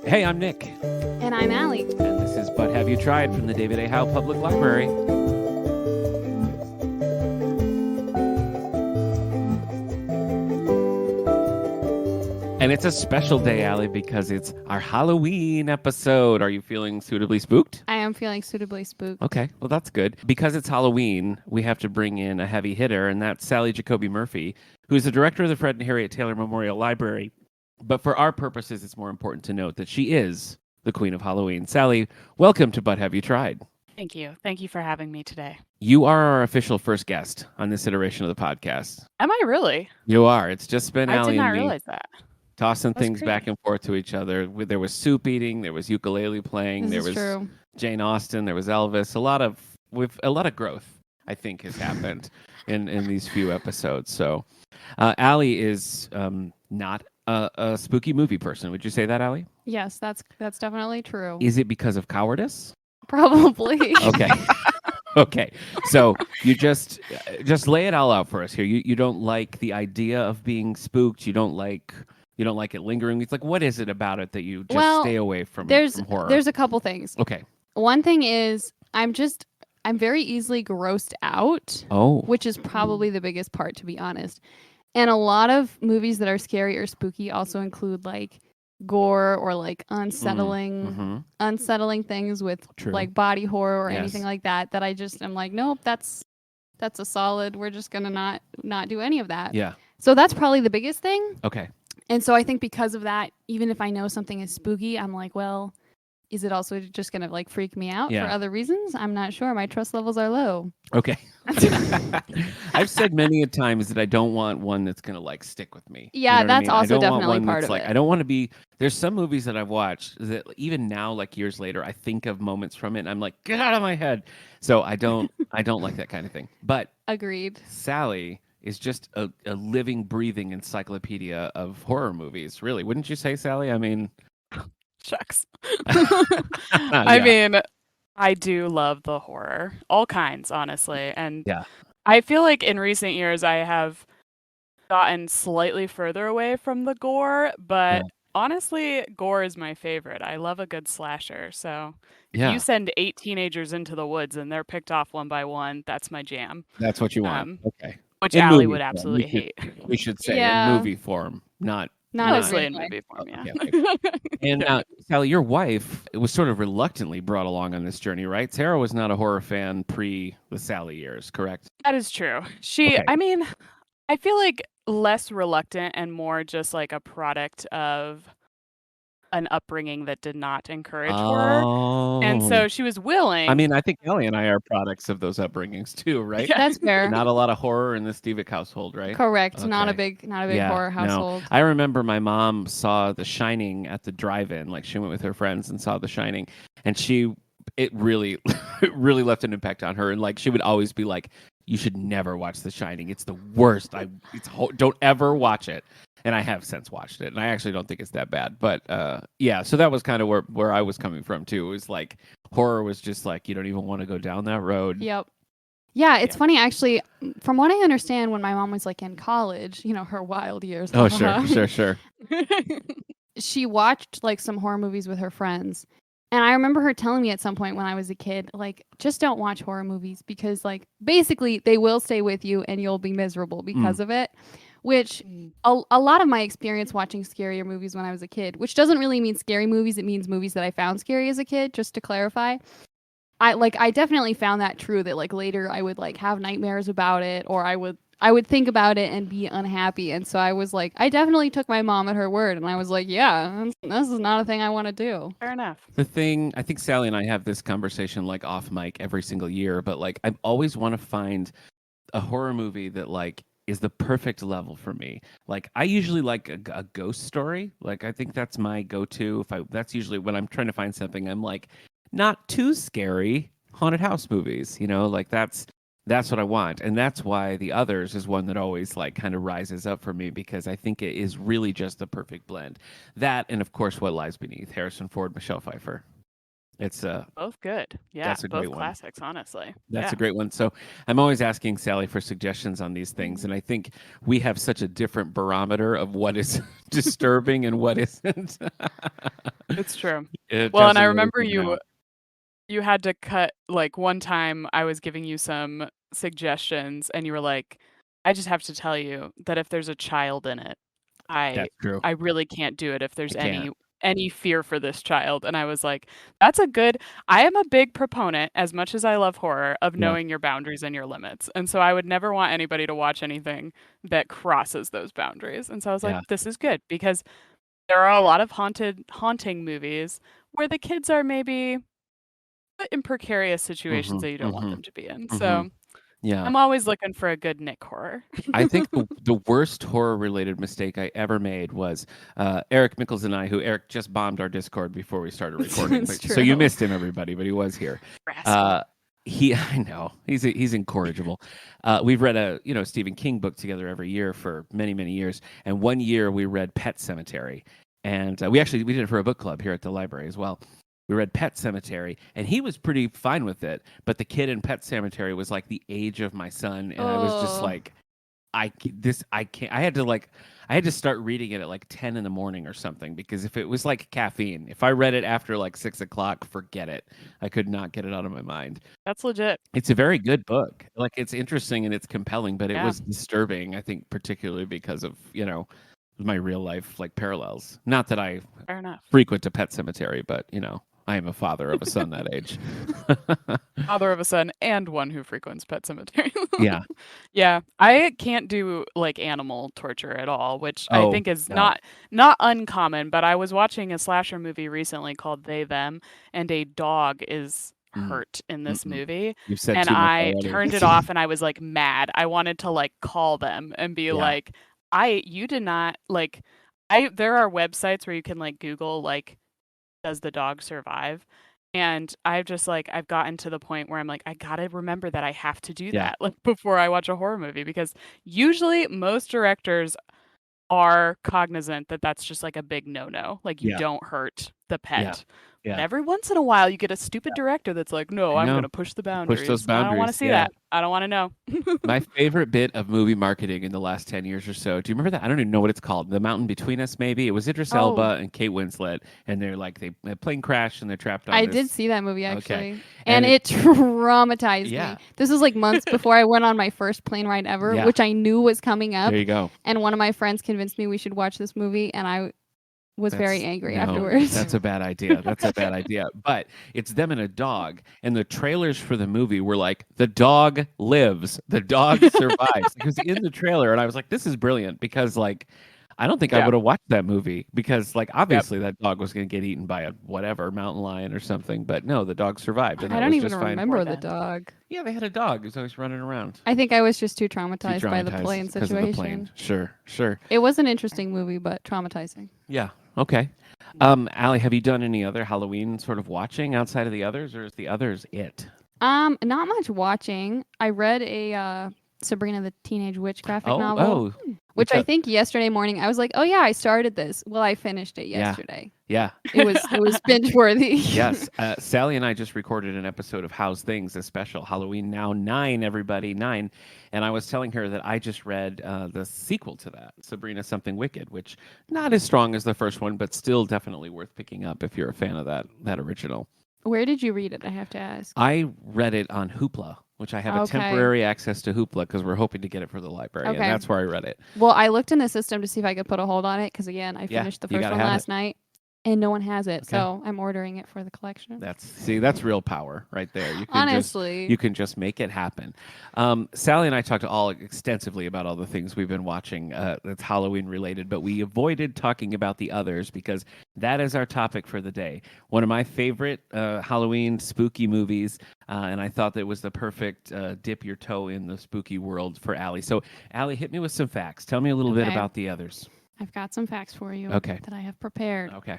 Hey, I'm Nick. And I'm Allie. And this is But Have You Tried from the David A. Howe Public Library. And it's a special day, Allie, because it's our Halloween episode. Are you feeling suitably spooked? I am feeling suitably spooked. Okay, well, that's good. Because it's Halloween, we have to bring in a heavy hitter, and that's Sally Jacoby Murphy, who is the director of the Fred and Harriet Taylor Memorial Library. But for our purposes, it's more important to note that she is the Queen of Halloween. Sally, welcome to But Have You Tried? Thank you. Thank you for having me today. You are our official first guest on this iteration of the podcast. Am I really? You are. It's just been Allie I and did not me realize that. tossing That's things crazy. back and forth to each other. There was soup eating, there was ukulele playing, This there is was true. Jane Austen, there was Elvis. A lot of growth, I think, has happened in these few episodes. So, Allie is not a spooky movie person. Would you say that, Allie? Yes, that's definitely true. Is it because of cowardice? Probably. Okay. Okay. So you just lay it all out for us here. You don't like the idea of being spooked. You don't like it lingering. It's like, what is it about it that you just stay away from horror? There's a couple things. Okay. One thing is I'm very easily grossed out. Oh. Which is probably the biggest part, to be honest. And a lot of movies that are scary or spooky also include like gore or like unsettling things with True. like body horror or Yes. anything like that I'm like, nope, that's a solid. We're just gonna not do any of that. Yeah. So that's probably the biggest thing. Okay. And so I think because of that, even if I know something is spooky, I'm like, well, is it also just gonna like freak me out Yeah. for other reasons? I'm not sure. My trust levels are low. Okay. I've said many a times that I don't want one that's gonna like stick with me. Yeah, You know what I that's mean? also I don't definitely want one part that's of like, it. I don't want to be. There's some movies that I've watched that even now, like years later, I think of moments from it, and I'm like, get out of my head. So I don't like that kind of thing. But Agreed. Sally is just a living, breathing encyclopedia of horror movies. Really, wouldn't you say, Sally? I mean, Shucks. Yeah. I mean, I do love the horror. All kinds, honestly. And Yeah. I feel like in recent years I have gotten slightly further away from the gore, but honestly, gore is my favorite. I love a good slasher. So if yeah, you send 8 teenagers into the woods and they're picked off one by one, that's my jam. that's what you want. Okay. Which In Allie movie would form, absolutely hate. We should say Yeah. in movie form, not Mostly in every- movie form, yeah. Okay. And Sally, your wife was sort of reluctantly brought along on this journey, right? Sarah was not a horror fan pre the Sally years, correct? That is true. Okay. I mean, I feel like less reluctant and more just like a product of an upbringing that did not encourage horror. And so she was willing. I mean, I think Ellie and I are products of those upbringings too, right? Yeah. That's fair. Not a lot of horror in the Stevick household, right? Correct. Not a Okay. big Yeah, horror no. household. I remember my mom saw The Shining at the drive-in. Like she went with her friends and saw The Shining, and it really left an impact on her. And like she would always be like, "You should never watch The Shining. It's the worst. Don't ever watch it." And I have since watched it, and I actually don't think it's that bad. But yeah, so that was kind of where I was coming from too. It was like horror was just like you don't even want to go down that road. Yep. Yeah, it's Yeah. funny actually. From what I understand, when my mom was like in college, her wild years. Oh sure. She watched like some horror movies with her friends. And I remember her telling me at some point when I was a kid, like, just don't watch horror movies because, like, basically they will stay with you and you'll be miserable because of it. Which a lot of my experience watching scarier movies when I was a kid, which doesn't really mean scary movies, it means movies that I found scary as a kid, just to clarify. I definitely found that true that like later I would like have nightmares about it, or I would think about it and be unhappy. And so I was like, I definitely took my mom at her word, and I was like, yeah, this is not a thing I want to do. Fair enough. The thing, I think Sally and I have this conversation like off mic every single year, but like I always want to find a horror movie that like is the perfect level for me. Like I usually like a ghost story. Like I think that's my go-to. That's usually when I'm trying to find something I'm like not too scary haunted house movies, like that's what I want. And that's why The Others is one that always like kind of rises up for me because I think it is really just the perfect blend. That and of course What Lies Beneath, Harrison Ford, Michelle Pfeiffer. It's Both good. Yeah, that's a both great one. classics, honestly. That's Yeah. a great one. So I'm always asking Sally for suggestions on these things, and I think we have such a different barometer of what is disturbing and what isn't. It's true. It Well, and I doesn't really remember even out. you had to cut like one time I was giving you some suggestions and you were like, I just have to tell you that if there's a child in it, I That's true. I really can't do it if I there's can't. any fear for this child. And I was like, that's a good I am a big proponent, as much as I love horror, of Yeah, knowing your boundaries and your limits. And so I would never want anybody to watch anything that crosses those boundaries. And so I was like, yeah. this is good because there are a lot of haunting movies where the kids are maybe put in precarious situations Mhm, that you don't want mhm, them to be in. mhm. So Yeah. I'm always looking for a good Nick horror. I think the worst horror related mistake I ever made was Eric Mickles and I, who Eric just bombed our Discord before we started recording. It's So you true. missed him, everybody, but he was here. Rascal. Uh, I know he's incorrigible. We've read a Stephen King book together every year for many years, and one year we read Pet Cemetery, and we did it for a book club here at the library as well. We read Pet Cemetery, and he was pretty fine with it. But the kid in Pet Cemetery was like the age of my son, and I was just Oh, like, I can't. I had to start reading it at like 10 in the morning or something, because if it was like caffeine, if I read it after like 6 o'clock, forget it. I could not get it out of my mind. That's legit. It's a very good book. Like, it's interesting and it's compelling, but it Yeah, was disturbing, I think, particularly because of, my real life like parallels. Not that I fair enough. frequent a pet cemetery, but I am a father of a son that age. Father of a son and one who frequents Pet Cemetery. Yeah. Yeah, I can't do like animal torture at all, which I Oh, think is no. not uncommon, but I was watching a slasher movie recently called They Them, and a dog is Mm, hurt in this mm-mm. movie, You've said and too much I already. turned it off and I was like mad. I wanted to like call them and be Yeah. like, I you did not like I there are websites where you can like Google like does the dog survive? And I've gotten to the point where I'm like, I gotta remember that I have to do Yeah. that like before I watch a horror movie because usually most directors are cognizant that that's just like a big no-no. Like you Yeah. don't hurt the Yeah. pet. But Yeah. every once in a while you get a stupid director that's like, no, I I'm know. gonna push the Push those boundaries. I don't want to boundaries. see Yeah. that. I don't want to know. My favorite bit of movie marketing in the last 10 years or so. Do you remember that? I don't even know what it's called. The Mountain Between Us, maybe. It was Idris oh, Elba and Kate Winslet, and they're like a plane crash and they're trapped on I did this. see that movie Okay. actually, And and it traumatized yeah. me. This was like months before I went on my first plane ride ever, Yeah. which I knew was coming up. There you go. And one of my friends convinced me we should watch this movie, and I was very angry No, afterwards. that's a bad idea. That's a bad idea. But it's them and a dog, and the trailers for the movie were like, the dog lives, the dog survives. It was in the trailer, and I was like, this is brilliant, because like, I don't think I Yeah. would have watched that movie, because like, Yep. obviously that dog was going to get eaten by a whatever mountain lion or something, but no, the dog survived, and I that don't was even just fine. remember the Ben. dog. Yeah, they had a dog who's always running around. I think I was just too Too traumatized by the traumatized plane because of the plane. situation. Sure, sure. It was an interesting movie, but traumatizing. Yeah. Okay. Allie, have you done any other Halloween sort of watching outside of the others, or is the others it? Not much watching. I read a Sabrina the Teenage Witch graphic novel, which What's I up? think yesterday morning I was like, oh yeah, I started this. Well, I finished it Yeah. yesterday. Yeah. It was binge worthy. Yes. Sally and I just recorded an episode of How's Things, a special Halloween Now 9, everybody, 9. And I was telling her that I just read the sequel to that, Sabrina Something Wicked, which not as strong as the first one, but still definitely worth picking up if you're a fan of that original. Where did you read it? I have to ask. I read it on Hoopla, which I have a Okay. temporary access to Hoopla because we're hoping to get it for the library, Okay. and that's where I read it. Well, I looked in the system to see if I could put a hold on it because again, I Yeah, finished the you first gotta one have last night, and no one has it, Okay. so I'm ordering it for the collection. That's real power right there. You can Honestly, you can just make it happen. Sally and I talked all extensively about all the things we've been watching that's Halloween related, but we avoided talking about the others because that is our topic for the day. One of my favorite Halloween spooky movies, and I thought that it was the perfect dip your toe in the spooky world for Allie. So, Allie, hit me with some facts. Tell me a little bit Okay. about the others. I've got some facts for you Okay. that I have prepared. Okay.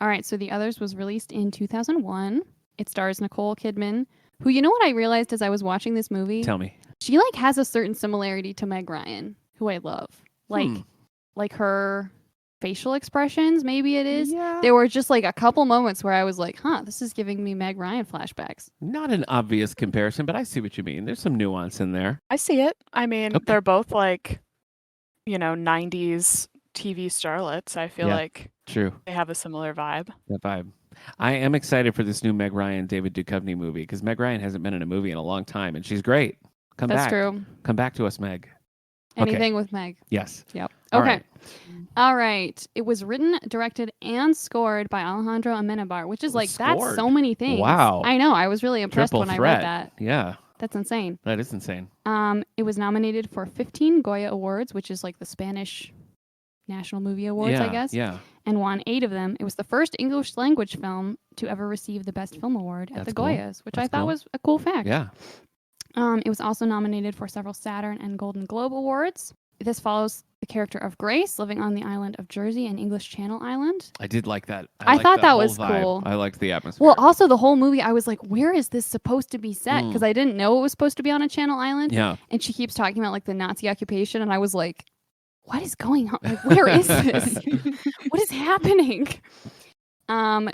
All right, so The Others was released in 2001. It stars Nicole Kidman, who, you know what I realized as I was watching this movie? Tell me. She like has a certain similarity to Meg Ryan, who I love. Like her facial expressions, maybe it is. Yeah. There were just like a couple moments where I was like, huh, this is giving me Meg Ryan flashbacks. Not an obvious comparison, but I see what you mean. There's some nuance in there. I see it. I mean, Okay. they're both like, 90s TV starlets. I feel Yeah. like True. they have a similar vibe. That vibe. I am excited for this new Meg Ryan, David Duchovny movie because Meg Ryan hasn't been in a movie in a long time, and she's great. Come That's back. true. Come back to us, Meg. Okay. Anything with Meg. Yes. Yep. All Okay. right. All right. It was written, directed, and scored by Alejandro Amenabar, which is like, that's Scored. so many things. Wow. I know. I was really impressed Triple when I threat. read that. Yeah, That's insane. that is insane. It was nominated for 15 Goya Awards, which is like the Spanish National Movie Awards, I guess, Yeah. and won 8 of them. It was the first English language film to ever receive the Best Film Award at That's the cool. Goyas, which That's I thought cool. was a cool fact. Yeah. It was also nominated for several Saturn and Golden Globe Awards. This follows the character of Grace living on the island of Jersey and English Channel Island. I did like that. I liked thought the that whole was vibe. cool. I liked the atmosphere. Well, also the whole movie, I was like, where is this supposed to be set? Because I didn't know it was supposed to be on a Channel Island. Yeah. And she keeps talking about like the Nazi occupation, and I was like, what is going on? Like, where is this? What is happening?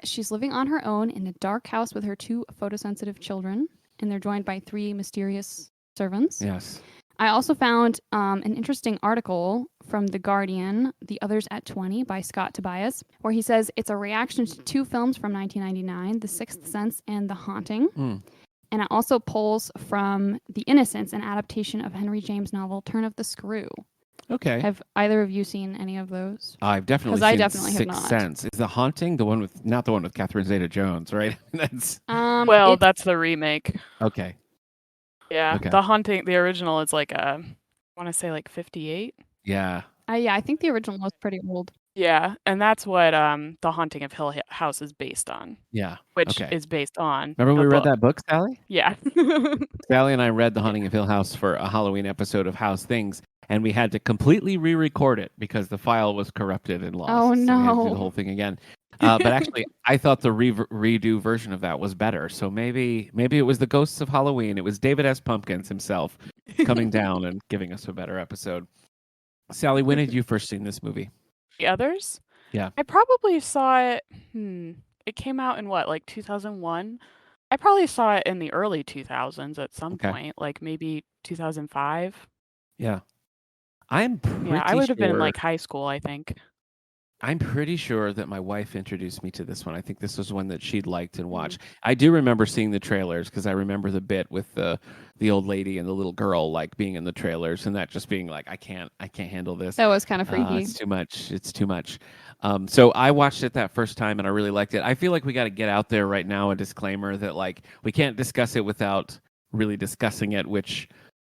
She's living on her own in a dark house with her 2 photosensitive children, and they're joined by 3 mysterious servants. Yes. I also found an interesting article from The Guardian, The Others at 20 by Scott Tobias, where he says it's a reaction to 2 films from 1999, The Sixth Sense and The Haunting. And it also pulls from The Innocents, an adaptation of Henry James' novel Turn of the Screw. Okay. Have either of you seen any of those? I've definitely 'Cause I seen definitely have Sixth not. Sense. Is The Haunting the one with not the one with Catherine Zeta-Jones, right? That's Well, It's- that's the remake. okay. Yeah. Okay. The Haunting, the original is like I want to say like 58. Yeah. yeah, I think the original was pretty old. Yeah, and that's what The Haunting of Hill House is based on, Yeah. which Okay. is based on Remember the we read book. that book, Sally? Yeah. Sally and I read The Haunting of Hill House for a Halloween episode of House Things, and we had to completely re-record it because the file was corrupted and lost. Oh, So we had to do no. the whole thing again. But actually, I thought the redo version of that was better. So maybe it was the Ghosts of Halloween. It was David S. Pumpkins himself coming down and giving us a better episode. Sally, when had you first seen this movie? The others? Yeah. I probably saw it. It came out in what, like 2001? I probably saw it in the early 2000s at some Okay. point, like maybe 2005. Yeah. I'm pretty Yeah, I would have been in sure- like high school, I think. I'm pretty sure that my wife introduced me to this one. I think this was one that she'd liked and watched. I do remember seeing the trailers because I remember the bit with the old lady and the little girl like being in the trailers and that just being like, I can't handle this. That was kind of freaky. It's too much. It's too much. So I watched it that first time and I really liked it. I feel like we got to get out there right now a disclaimer that like we can't discuss it without really discussing it, which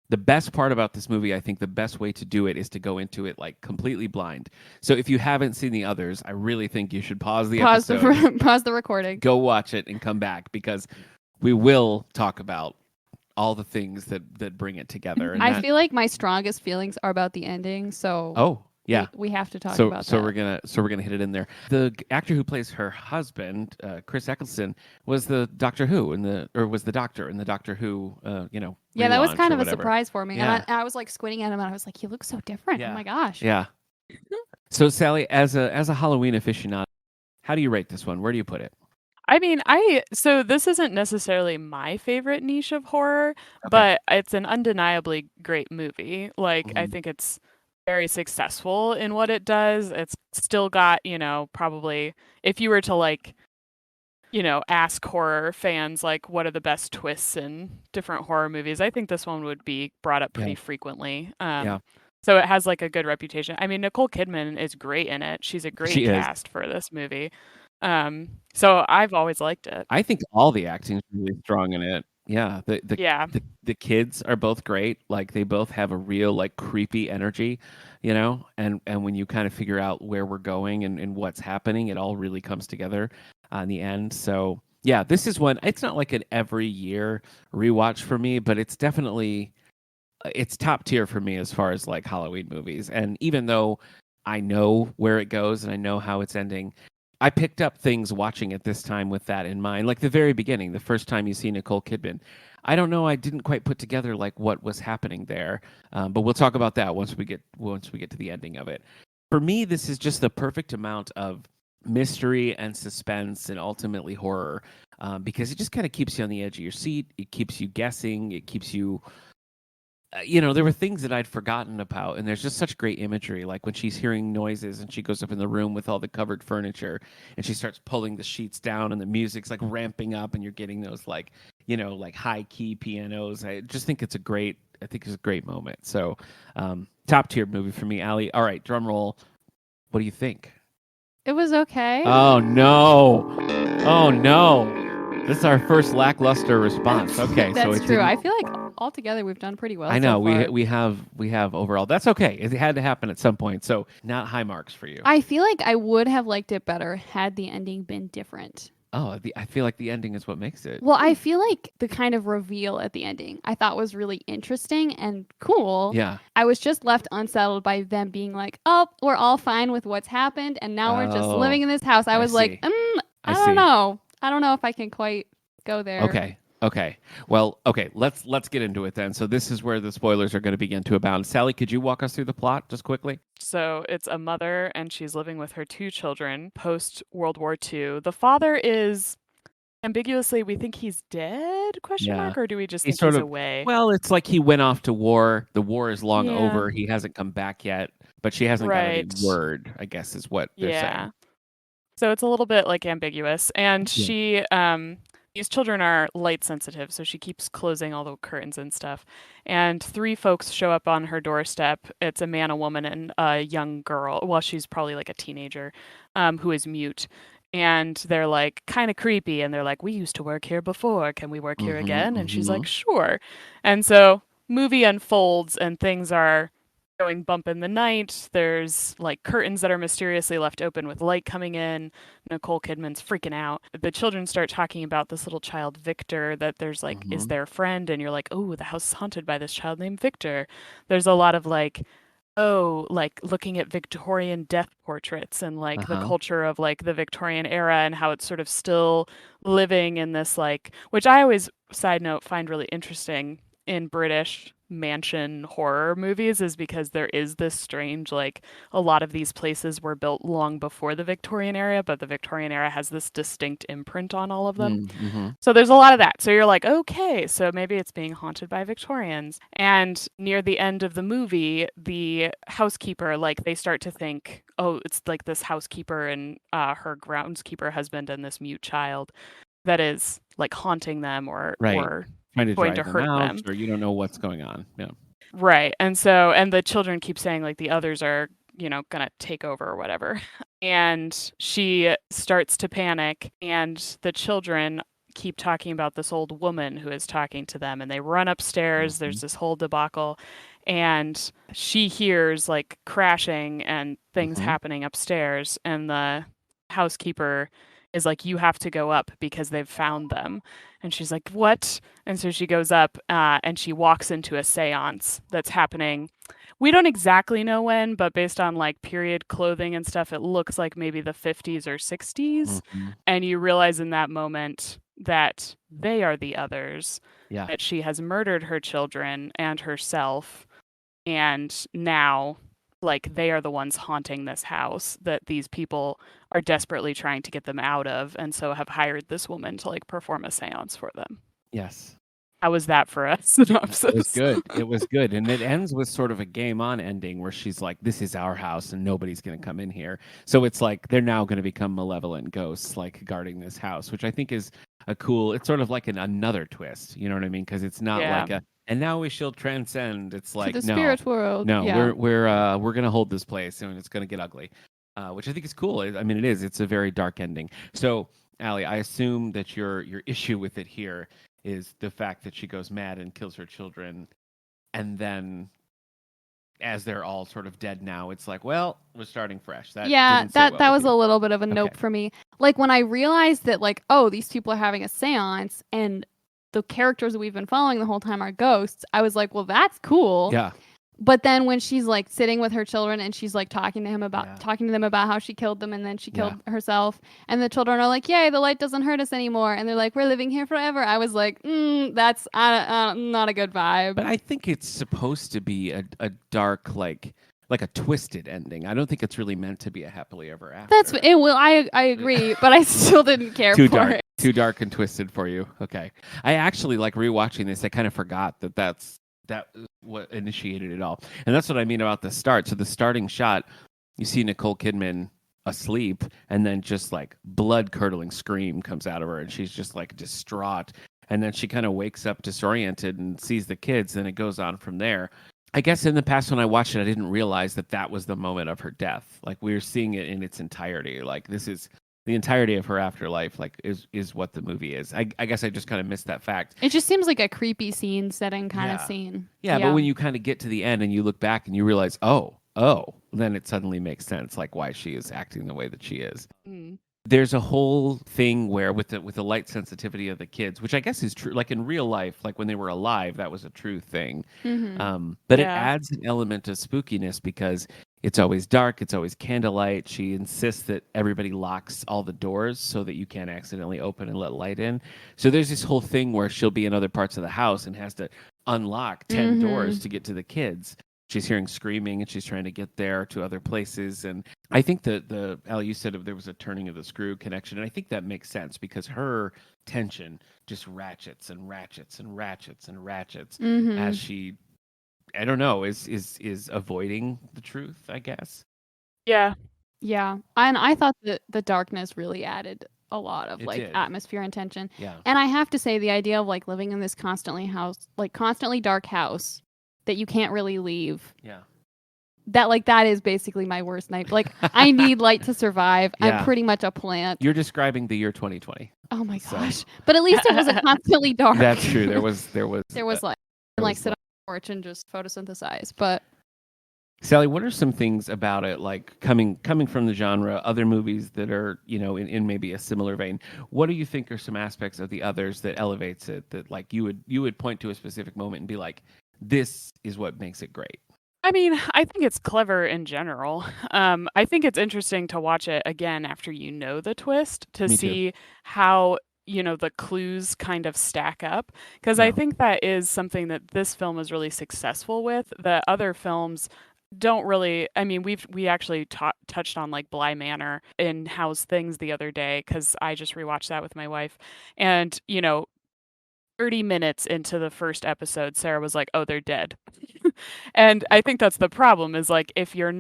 the best part about this movie, I think the best way to do it is to go into it like completely blind. So if you haven't seen the others, I really think you should pause the episode, Pause the recording. go watch it and come back because we will talk about all the things that bring it together. And I feel like my strongest feelings are about the ending, so oh yeah. we have to talk So about so that. we're gonna hit it in there. The actor who plays her husband, Chris Eccleston, was the Doctor Who was the Doctor in the Doctor Who, Yeah, that was relaunch kind or of a whatever. surprise for me. Yeah. And I was like squinting at him and I was like, he looks so different. Yeah. Oh my gosh. Yeah. So Sally, as a Halloween aficionado, how do you rate this one? Where do you put it? I mean, so this isn't necessarily my favorite niche of horror, Okay. but it's an undeniably great movie. Like, I Mhm. think it's very successful in what it does. It's still got, probably if you were to like, ask horror fans like what are the best twists in different horror movies, I think this one would be brought up pretty Yeah. frequently. Yeah. So it has like a good reputation. I mean, Nicole Kidman is great in it. She's a great She is. cast for this movie. So I've always liked it. I think all the acting is really strong in it. Yeah. Yeah. The kids are both great. Like they both have a real like creepy energy, and when you kind of figure out where we're going and what's happening, it all really comes together in the end. So yeah, this is one. It's not like an every year rewatch for me, but it's definitely it's top tier for me as far as like Halloween movies. And even though I know where it goes and I know how it's ending, I picked up things watching it this time with that in mind. Like the very beginning, the first time you see Nicole Kidman, I don't know, I didn't quite put together like what was happening there. But we'll talk about that once we get to the ending of it. for me, this is just the perfect amount of mystery and suspense and ultimately horror, because it just kind of keeps you on the edge of your seat. It keeps you guessing. It keeps you, there were things that I'd forgotten about, and there's just such great imagery. Like when she's hearing noises and she goes up in the room with all the covered furniture and she starts pulling the sheets down and the music's like ramping up and you're getting those like high key pianos. I think it's a great moment. So top tier movie for me, Allie. All right, drum roll. What do you think? It was okay. Oh no. This is our first lackluster response. Okay, That's so it true. didn't- I feel like altogether we've done pretty well. I know so far. we have overall. That's okay. It had to happen at some point. So not high marks for you. I feel like I would have liked it better had the ending been different. I feel like the ending is what makes it. Well, I feel like the kind of reveal at the ending I thought was really interesting and cool. Yeah. I was just left unsettled by them being like, "Oh, we're all fine with what's happened, and now we're just living in this house." I was like, I don't know. I don't know if I can quite go there. Okay. Well, okay. Let's get into it then. So this is where the spoilers are going to begin to abound. Sally, could you walk us through the plot just quickly? So it's a mother, and she's living with her 2 children post World War II. The father is ambiguously, we think he's dead? Question mark, or do we just think he's away? Well, it's like he went off to war. The war is long Yeah. over. He hasn't come back yet, but she hasn't got any Right. word, I guess is what they're saying. So it's a little bit like ambiguous. And she these children are light sensitive, so she keeps closing all the curtains and stuff. And 3 folks show up on her doorstep. It's a man, a woman, and a young girl. Well, she's probably like a teenager, who is mute. And they're like kind of creepy, and they're like, "We used to work here before. Can we work here again?" And she's like, "Sure." And so movie unfolds, and things are going bump in the night. There's like curtains that are mysteriously left open with light coming in. Nicole Kidman's freaking out. The children start talking about this little child, Victor, that there's like is their friend, and you're like, "Oh, the house is haunted by this child named Victor." There's a lot of like looking at Victorian death portraits and like the culture of like the Victorian era and how it's sort of still living in this like, which I always, side note, find really interesting in British mansion horror movies, is because there is this strange, like, a lot of these places were built long before the Victorian era, but the Victorian era has this distinct imprint on all of them. So there's a lot of that. So you're like, okay, so maybe it's being haunted by Victorians. And near the end of the movie, the housekeeper, like, they start to think, oh, it's like this housekeeper and her groundskeeper husband and this mute child that is like haunting them or trying to going drive to hurt them, or you don't know what's going on. Yeah. Right. And so, and the children keep saying like the others are, gonna take over or whatever. And she starts to panic, and the children keep talking about this old woman who is talking to them, and they run upstairs. There's this whole debacle, and she hears like crashing and things happening upstairs, and the housekeeper is like, "You have to go up because they've found them." And she's like, "What?" And so she goes up and she walks into a seance that's happening. We don't exactly know when, but based on like period clothing and stuff, it looks like maybe the 50s or 60s. And you realize in that moment that they are the others, that she has murdered her children and herself. And now, like, they are the ones haunting this house that these people are desperately trying to get them out of, and so have hired this woman to like perform a seance for them. Yes. How was that for a synopsis? It was good. It was good. And it ends with sort of a game on ending where she's like, this is our house and nobody's going to come in here. So it's like they're now going to become malevolent ghosts like guarding this house, which I think is it's sort of like another twist. You know what I mean? Because it's not like and now we shall transcend. It's like, to the spirit world. No, we're going to hold this place and it's going to get ugly, which I think is cool. I mean, it is. It's a very dark ending. So, Allie, I assume that your issue with it here is the fact that she goes mad and kills her children, and then as they're all sort of dead now, it's like, well, we're starting fresh. That was a little bit of a nope for me. Like when I realized that, like, oh, these people are having a seance and the characters that we've been following the whole time are ghosts, I was like, well, that's cool. Yeah. But then when she's like sitting with her children and she's like talking to them about how she killed them and then she killed herself, and the children are like, yay, the light doesn't hurt us anymore, and they're like, we're living here forever. I was like, that's not a good vibe. But I think it's supposed to be a dark, like, like a twisted ending. I don't think it's really meant to be a happily ever after. That's it. Will I agree, but I still didn't care too for dark, it. too dark and twisted for you. Okay, I actually like rewatching this. I kind of forgot that what initiated it all, and that's what I mean about the start. So the starting shot, you see Nicole Kidman asleep, and then just like blood curdling scream comes out of her, and she's just like distraught. And then she kind of wakes up disoriented and sees the kids. Then it goes on from there. I guess in the past when I watched it, I didn't realize that was the moment of her death. Like we were seeing it in its entirety. Like this is the entirety of her afterlife. Like is what the movie is. I guess I just kind of missed that fact. It just seems like a creepy scene setting kind of scene. Yeah, but when you kind of get to the end and you look back and you realize, oh, then it suddenly makes sense, like why she is acting the way that she is. Mm. There's a whole thing where with the light sensitivity of the kids, which I guess is true, like in real life, like when they were alive, that was a true thing. But it adds an element of spookiness because it's always dark, it's always candlelight. She insists that everybody locks all the doors so that you can't accidentally open and let light in. So there's this whole thing where she'll be in other parts of the house and has to unlock 10 doors to get to the kids. She's hearing screaming and she's trying to get there to other places. And I think that Al, you said there was a turning of the screw connection. And I think that makes sense because her tension just ratchets and ratchets and ratchets and ratchets as she, I don't know, is avoiding the truth, I guess. Yeah. Yeah. And I thought that the darkness really added a lot of It did. atmosphere and tension. Yeah. And I have to say the idea of like living in this constantly dark house that you can't really leave. Yeah. That is basically my worst night. Like I need light to survive. Yeah. I'm pretty much a plant. You're describing the year 2020. Oh my So- gosh. But at least it wasn't constantly dark. That's true. There was There was light. there Like was sit on the porch and just photosynthesize. But Sally, what are some things about it, like coming from the genre, other movies that are, in maybe a similar vein? What do you think are some aspects of the others that elevates it, that like you would point to a specific moment and be like, this is what makes it great? I mean, I think it's clever in general. I think it's interesting to watch it again after you know the twist to Me too. see how, the clues kind of stack up. Because I Yeah. think that is something that this film is really successful with. The other films don't really. I mean, we actually touched on like Bly Manor in How's Things the other day because I just rewatched that with my wife, and 30 minutes into the first episode, Sarah was like, "Oh, they're dead." And I think that's the problem is like if you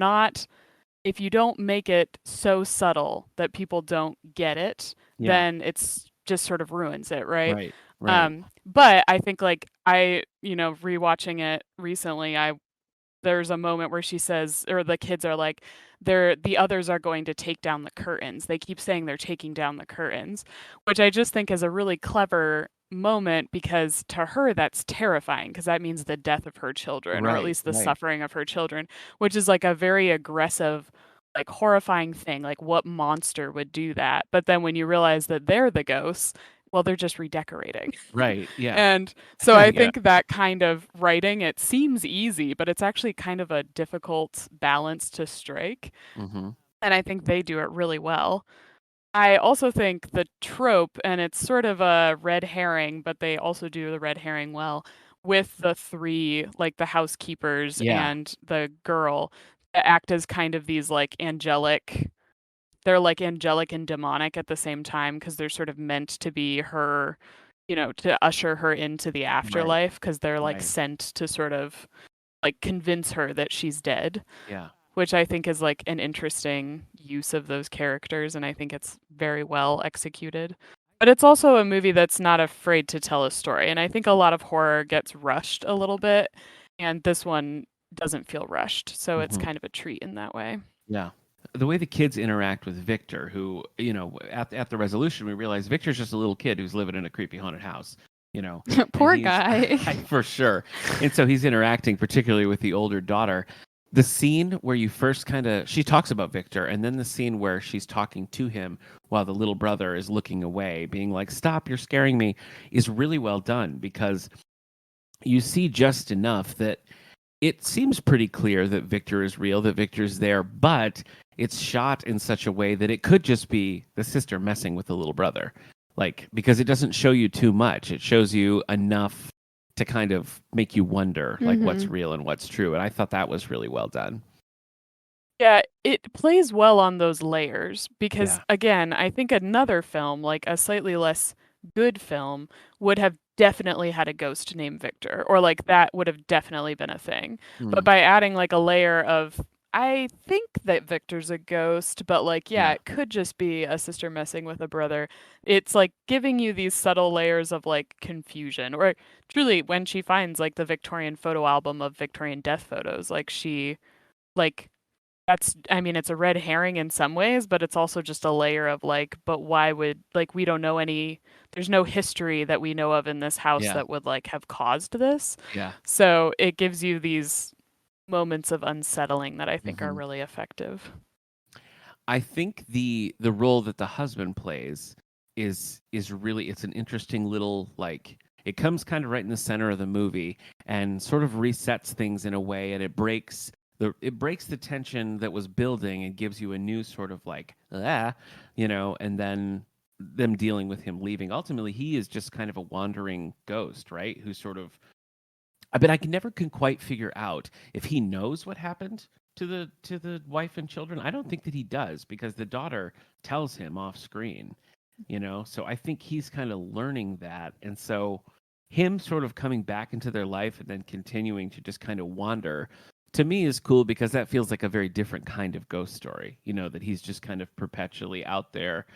don't make it so subtle that people don't get it, Yeah. then it's just sort of ruins it, right? Right. But I think like rewatching it recently, there's a moment where she says, or the kids are like, the others are going to take down the curtains. They keep saying they're taking down the curtains, which I just think is a really clever moment because to her that's terrifying because that means the death of her children or at least the suffering of her children, which is like a very aggressive, like horrifying thing. Like what monster would do that? But then when you realize that they're the ghosts, well, they're just redecorating. Right. Yeah. And so I Yeah. think that kind of writing, it seems easy, but it's actually kind of a difficult balance to strike. Mm-hmm. And I think they do it really well. I also think the trope, and it's sort of a red herring, but they also do the red herring well, with the three, like the housekeepers Yeah. and the girl, act as kind of these like angelic. They're like angelic and demonic at the same time because they're sort of meant to be her, to usher her into the afterlife because they're like Right. sent to sort of like convince her that she's dead, Yeah. which I think is like an interesting use of those characters, and I think it's very well executed. But it's also a movie that's not afraid to tell a story, and I think a lot of horror gets rushed a little bit, and this one doesn't feel rushed, so it's Mhm. kind of a treat in that way. Yeah. The way the kids interact with Victor, who, at the resolution, we realize Victor's just a little kid who's living in a creepy haunted house, poor and guy. For sure. And so he's interacting particularly with the older daughter. The scene where you first she talks about Victor, and then the scene where she's talking to him while the little brother is looking away, being like, "Stop, you're scaring me," is really well done because you see just enough that it seems pretty clear that Victor is real, that Victor's there, but it's shot in such a way that it could just be the sister messing with the little brother. Like, because it doesn't show you too much. It shows you enough to kind of make you wonder, like, what's real and what's true. And I thought that was really well done. Yeah, it plays well on those layers because, Yeah. again, I think another film, like a slightly less good film, would have definitely had a ghost named Victor, or like that would have definitely been a thing. But Mm, by adding like a layer of, I think that Victor's a ghost, but like, yeah, yeah. it could just be a sister messing with a brother. It's like giving you these subtle layers of like confusion. Or truly, when she finds like the Victorian photo album of Victorian death photos, like she, like, that's, I mean, it's a red herring in some ways, but it's also just a layer of like, but why would, like, we don't know any, there's no history that we know of in this house Yeah. that would like have caused this. Yeah. So it gives you these moments of unsettling that I think are Hmm. really effective. I think the role that the husband plays is really, it's an interesting little, like, it comes kind of right in the center of the movie and sort of resets things in a way, and it breaks the tension that was building and gives you a new sort of like, and then them dealing with him leaving. Ultimately, he is just kind of a wandering ghost, right? Who sort of, but I can never can quite figure out if he knows what happened to the wife and children. I don't think that he does, because the daughter tells him off screen, So I think he's kind of learning that, and so him sort of coming back into their life and then continuing to just kind of wander, to me, is cool, because that feels like a very different kind of ghost story. That he's just kind of perpetually out there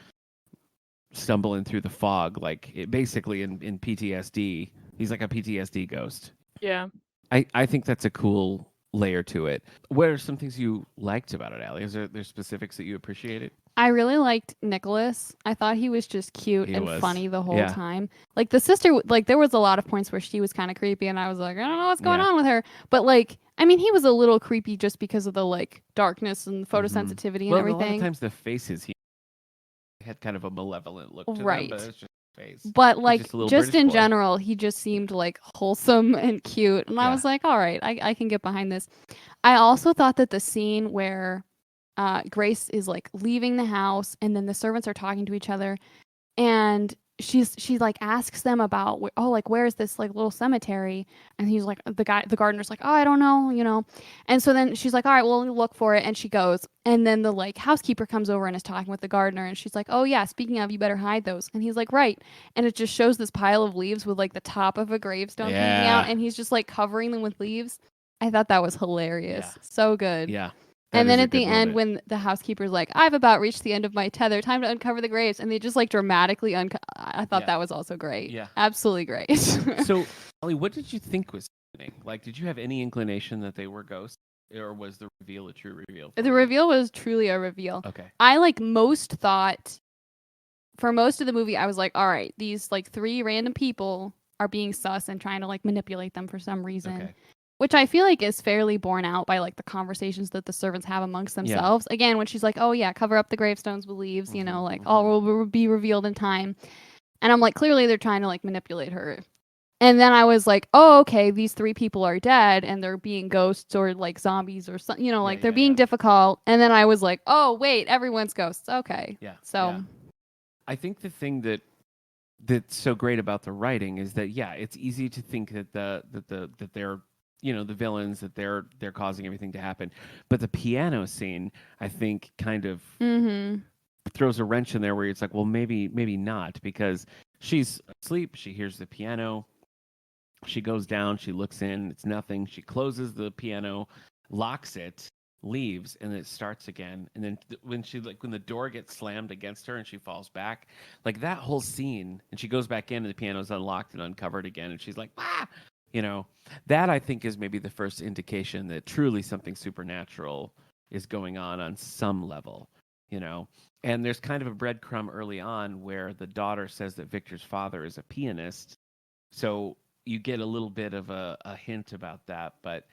stumbling through the fog, like basically in PTSD. He's like a PTSD ghost. Yeah. I think that's a cool layer to it. What are some things you liked about it, Allie? Is there specifics that you appreciated? I really liked Nicholas. I thought he was just cute He and was. funny the whole Yeah. time. Like the sister, like there was a lot of points where she was kind of creepy, and I was like, I don't know what's going Yeah. on with her. But like, I mean, he was a little creepy just because of the like darkness and Hmm. photosensitivity and Well, and a lot of everything. times the faces, he had kind of a malevolent look to them, but Right. it's just a face. But He's like just a little just British in boy. general, he just seemed like wholesome and cute. And I Yeah. was like, all right, I can get behind this. I also thought that the scene where Grace is like leaving the house and then the servants are talking to each other, and she like asks them about like where's this like little cemetery, and he's like, the gardener's like, oh, I don't know. And so then she's like, all right, well, look for it, and she goes, and then the like housekeeper comes over and is talking with the gardener, and she's like, oh yeah, speaking of, you better hide those, and he's like, right, and it just shows this pile of leaves with like the top of a gravestone hanging out, Yeah. and he's just like covering them with leaves. I thought that was Yeah. hilarious, so good. Yeah. That And then is a at the good end, moment. when the housekeeper's like, I've about reached the end of my tether, time to uncover the graves. And they just like dramatically I thought Yeah. that was also great. Yeah. Absolutely great. So, Allie, what did you think was happening? Like, did you have any inclination that they were ghosts, or was the reveal a true reveal for The you? reveal was truly a reveal. Okay. I like most thought for most of the movie, I was like, all right, these like three random people are being sus and trying to like manipulate them for some reason. Okay. Which I feel like is fairly borne out by like the conversations that the servants have amongst Yeah. themselves. Again, when she's like, "Oh yeah, cover up the gravestones with leaves," Mhm, like mhm. all will be revealed in time. And I'm like, clearly they're trying to like manipulate her. And then I was like, oh, okay, these three people are dead and they're being ghosts or like zombies or something, Yeah, like they're yeah, being yeah. difficult. And then I was like, oh, wait, everyone's ghosts. Okay. Yeah. So, Yeah. I think the thing that's so great about the writing is that, yeah, it's easy to think that that they're, the villains, that they're causing everything to happen, but the piano scene, I think, kind of mm-hmm. throws a wrench in there, where it's like, well, maybe not, because she's asleep, she hears the piano, she goes down, she looks in, it's nothing, she closes the piano, locks it, leaves, and it starts again. And then when the door gets slammed against her and she falls back, like that whole scene, and she goes back in and the piano's unlocked and uncovered again, and she's like, ah, that I think is maybe the first indication that truly something supernatural is going on some level, you know. And there's kind of a breadcrumb early on where the daughter says that Victor's father is a pianist, so you get a little bit of a hint about that. But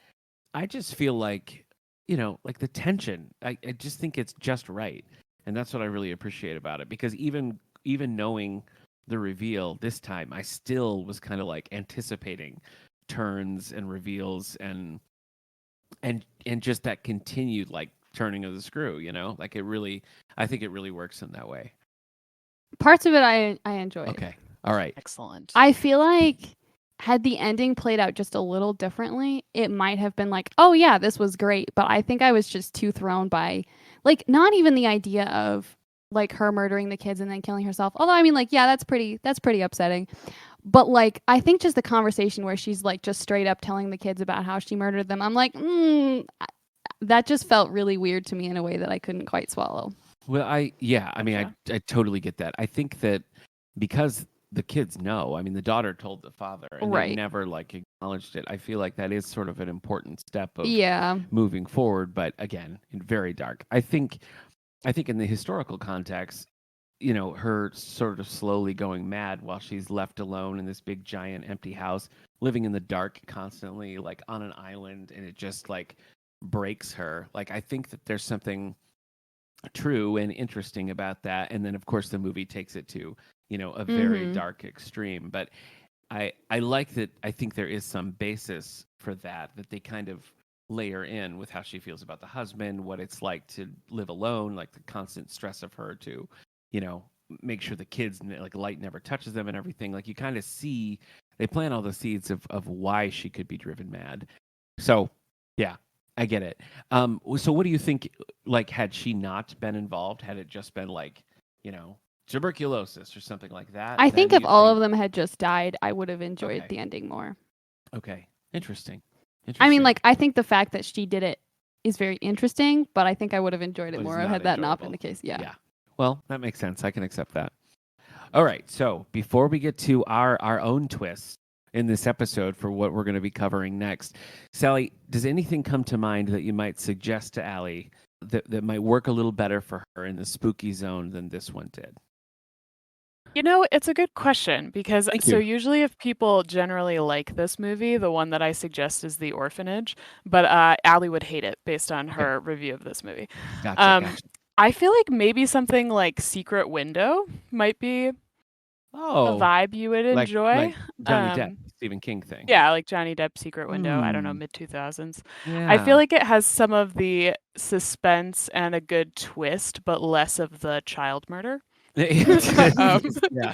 I just feel like, like the tension, I just think it's just right. And that's what I really appreciate about it. Because even knowing the reveal this time, I still was kind of like anticipating turns and reveals, and just that continued like turning of the screw, like I think it really works in that way. Parts of it I enjoyed. Okay. All right. Excellent. I feel like had the ending played out just a little differently, it might have been like, oh yeah, this was great. But I think I was just too thrown by, like, not even the idea of like her murdering the kids and then killing herself. Although I mean, like, yeah, that's pretty upsetting. But like, I think just the conversation where she's like just straight up telling the kids about how she murdered them, I'm like, that just felt really weird to me in a way that I couldn't quite swallow. Well, I mean, Gotcha. I totally get that. I think that because the kids know, I mean, the daughter told the father, and they Right. never like acknowledged it. I feel like that is sort of an important step of Yeah. moving forward. But again, very dark. I think in the historical context, you know, her sort of slowly going mad while she's left alone in this big giant empty house, living in the dark constantly, like on an island, and it just like breaks her. Like I think that there's something true and interesting about that. And then of course the movie takes it to, you know, a very dark extreme. But I like that. I think there is some basis for that they kind of layer in with how she feels about the husband, what it's like to live alone, like the constant stress of her to, you know, make sure the kids, like, light never touches them and everything. Like you kind of see they plant all the seeds of why she could be driven mad. So yeah, I get it. So what do you think, like, had she not been involved, had it just been like, you know, tuberculosis or something like that, I then think if you all think, of them had just died, I would have enjoyed Okay. the ending more. okay, interesting. I mean, like, I think the fact that she did it is very interesting, but I think I would have enjoyed it But it's more not had that not been enjoyable. the case. Yeah. Yeah. Well, that makes sense. I can accept that. All right. So before we get to our own twists in this episode for what we're going to be covering next, Sally, does anything come to mind that you might suggest to Allie that might work a little better for her in the spooky zone than this one did? You know, it's a good question because Thank so you. usually if people generally like this movie, the one that I suggest is The Orphanage, but Allie would hate it based on Okay. her review of this movie. Gotcha. I feel like maybe something like Secret Window might be a Oh, vibe you would enjoy. like Johnny Depp, Um, Stephen King thing. yeah, like Johnny Depp Secret Window, I don't know, Hmm. mid 2000s. I Yeah. feel like it has some of the suspense and a good twist, but less of the child murder. Um, Yeah.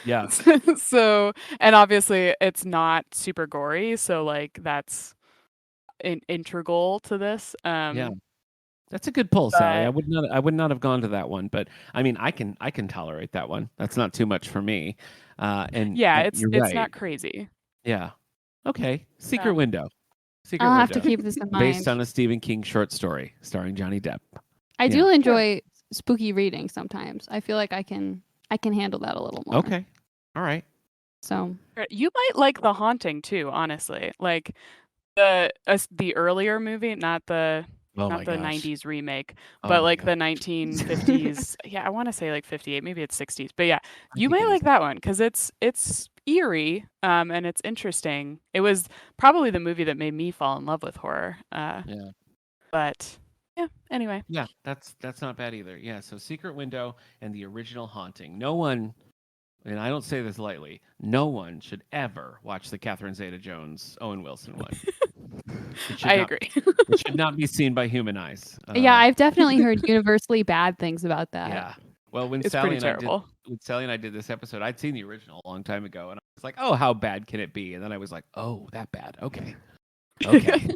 Yeah. so, and obviously it's not super gory, so like that's integral to this. Yeah. That's a good pull, Sally. But I would not have gone to that one, but I mean, I can tolerate that one. That's not too much for me. yeah, And you're it's right. not crazy. Yeah. Okay. Secret Um, Window. Secret I'll have to Window. keep this in Based mind. on a Stephen King short story starring Johnny Depp. I Yeah. do enjoy spooky reading sometimes. I feel like I can handle that a little more. Okay. All right. So you might like The Haunting too, honestly. Like the earlier movie, Oh not my the gosh. 90s remake, Oh but my like god. the 1950s. Yeah, I want to say like 58, maybe it's 60s. But yeah, I you think might it is. like that one cuz it's eerie and it's interesting. It was probably the movie that made me fall in love with horror. Yeah. But yeah, anyway. Yeah, that's not bad either. Yeah, so Secret Window and the original Haunting. No one, and I don't say this lightly, no one should ever watch the Catherine Zeta-Jones Owen Wilson one. It should I not agree. it should not be seen by human eyes. yeah, I've definitely heard universally bad things about that. Yeah. Well, It's pretty terrible. when Sally and I did this episode, I'd seen the original a long time ago, and I was like, "Oh, how bad can it be?" And then I was like, "Oh, that bad. Okay, okay,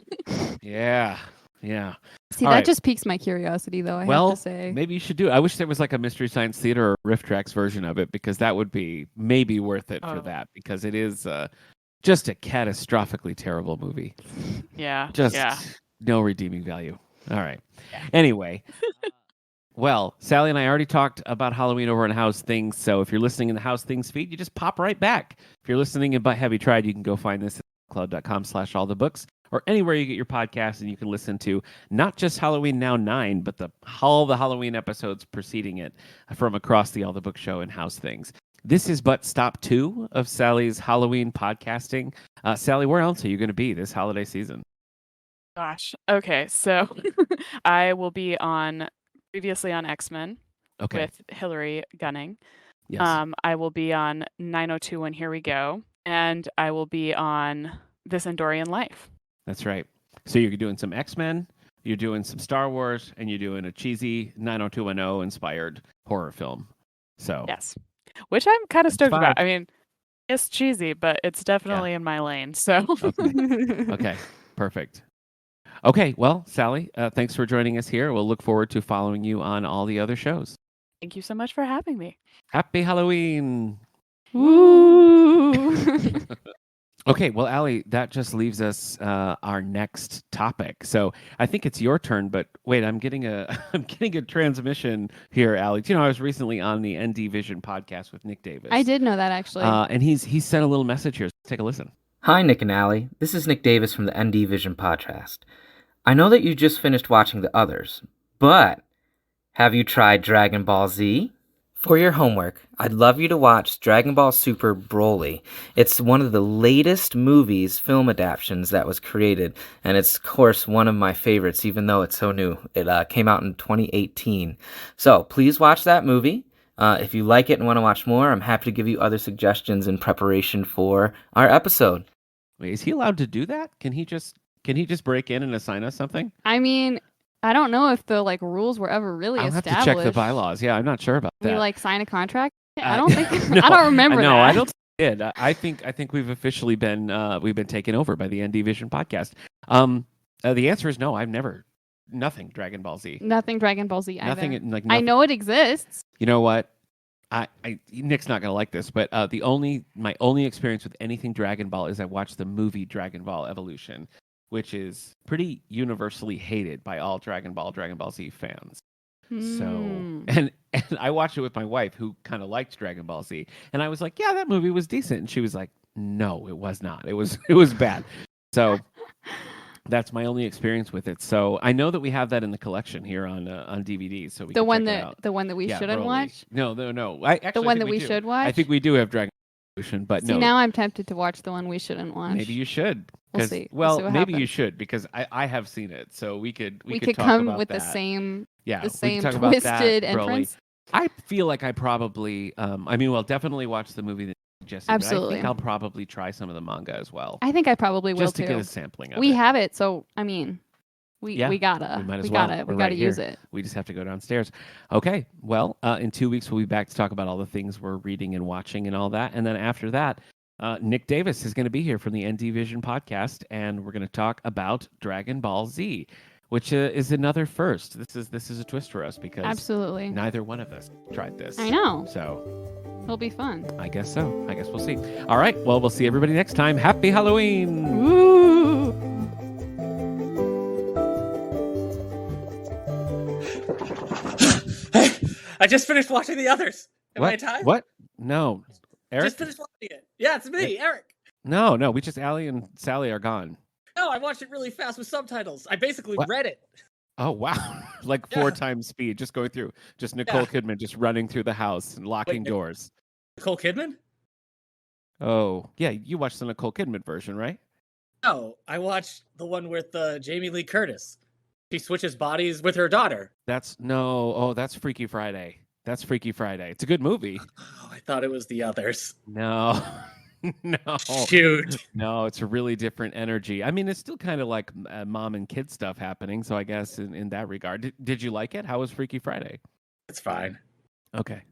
yeah, yeah." See, All that right. just piques my curiosity, though. I have Well, to say. maybe you should do it. I wish there was like a Mystery Science Theater or Riff Tracks version of it, because that would be maybe worth it for Oh. that, because it is just a catastrophically terrible movie. Yeah. Just Yeah. no redeeming value. All right. Yeah. Anyway, well, Sally and I already talked about Halloween over on House Things, so if you're listening in the House Things feed, you just pop right back. If you're listening in But Have You Tried, you can go find this at cloud.com/allthebooks or anywhere you get your podcasts, and you can listen to not just Halloween Now 9, but all the Halloween episodes preceding it from across the All the Book Show and House Things. This is but stop 2 of Sally's Halloween podcasting. Sally, where else are you going to be this holiday season? Gosh. Okay. So I will be previously on X-Men Okay. with Hillary Gunning. Yes. I will be on 902 and Here We Go. And I will be on This Endorian Life. That's right. So you're doing some X-Men, you're doing some Star Wars, and you're doing a cheesy 90210 inspired horror film. So Yes. Which I'm kind of stoked about. five. I mean, It's cheesy, but it's definitely in my lane. So Okay, perfect. Okay, well, Sally, thanks for joining us here. We'll look forward to following you on all the other shows. thank you so much for having me. Happy Halloween! Ooh. Okay, well, Allie, that just leaves us our next topic. So I think it's your turn, but wait, I'm getting a I'm getting a transmission here, Allie. You know, I was recently on the ND Vision podcast with Nick Davis. I did know that actually. And he's sent a little message here. Take a listen. Hi, Nick and Allie. This is Nick Davis from the ND Vision podcast. I know that you just finished watching the others, but have you tried Dragon Ball Z? For your homework, I'd love you to watch Dragon Ball Super Broly. It's one of the latest movies, film adaptations that was created, and it's, of course, one of my favorites, even though it's so new. It came out in 2018. So please watch that movie. If you like it and want to watch more, I'm happy to give you other suggestions in preparation for our episode. Wait, is he allowed to do that? Can he just break in and assign us something? I mean, I don't know if the rules were ever really I'll established. have to check the bylaws. Yeah, I'm not sure about that. We sign a contract. I don't think. No, I don't remember no, that. I don't think we did. I think we've officially been taken over by the ND Vision podcast. The answer is no. I've never nothing Dragon Ball Z. Nothing Dragon Ball Z. Nothing Either. like I know it exists. You know what? Nick's not gonna like this, but my only experience with anything Dragon Ball is I watched the movie Dragon Ball Evolution, which is pretty universally hated by all Dragon Ball Z fans. So and I watched it with my wife, who kind of liked Dragon Ball Z, and I was like, "Yeah, that movie was decent," and she was like, "No, it was not. It was bad." So that's my only experience with it. So I know that we have that in the collection here on DVD. So we the can one check it that out. the one that we shouldn't Broly. watch. No. I actually The one that think we do. should watch. I think we do have Dragon Ball Evolution, but See, no. now I'm tempted to watch the one we shouldn't watch. Maybe you should. We'll see. We'll see what maybe you happens. should, because I have seen it, so we could could talk come about with that. the same Yeah, the we could same talk about that, twisted Broly. entrance. I feel like I probably definitely watch the movie that you suggested. But I Absolutely. think I'll probably try some of the manga as well, I think I probably will just to too. get a sampling of We it. have it, so I mean, we gotta. We might as we well. gotta. We're We gotta right use here. it. We just have to go downstairs. Okay. Well, in 2 weeks we'll be back to talk about all the things we're reading and watching and all that. And then after that, Nick Davis is going to be here from the ND Vision podcast, and we're going to talk about Dragon Ball Z, which is another first. This is a twist for us because Absolutely. neither one of us tried this. I know. So It'll be fun. I guess so. I guess we'll see. All right. Well, we'll see everybody next time. Happy Halloween. Woo! Hey, I just finished watching the others. Am What? I time? What? No. Eric? Just finished watching it. Yeah, it's me, Eric. No. We just Allie and Sally are gone. No, I watched it really fast with subtitles. I basically What? read it. Oh wow! Like Yeah. 4 times speed, just going through. Just Nicole Kidman just running through the house and locking Wait, doors. Nicole Kidman? Oh yeah, you watched the Nicole Kidman version, right? No, I watched the one with Jamie Lee Curtis. She switches bodies with her daughter. That's no. Oh, that's Freaky Friday. That's Freaky Friday. It's a good movie. Oh, I thought it was the others. No, no, Shoot. no. It's a really different energy. I mean, it's still kind of like mom and kid stuff happening. So I guess in that regard, did you like it? How was Freaky Friday? It's fine. Okay.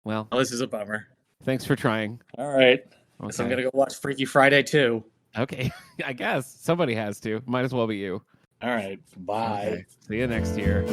Well, Oh, this is a bummer. thanks for trying. All right. Guess I'm Okay. going to go watch Freaky Friday too. Okay. I guess somebody has to. Might as well be you. All right. Bye. Okay. See you next year.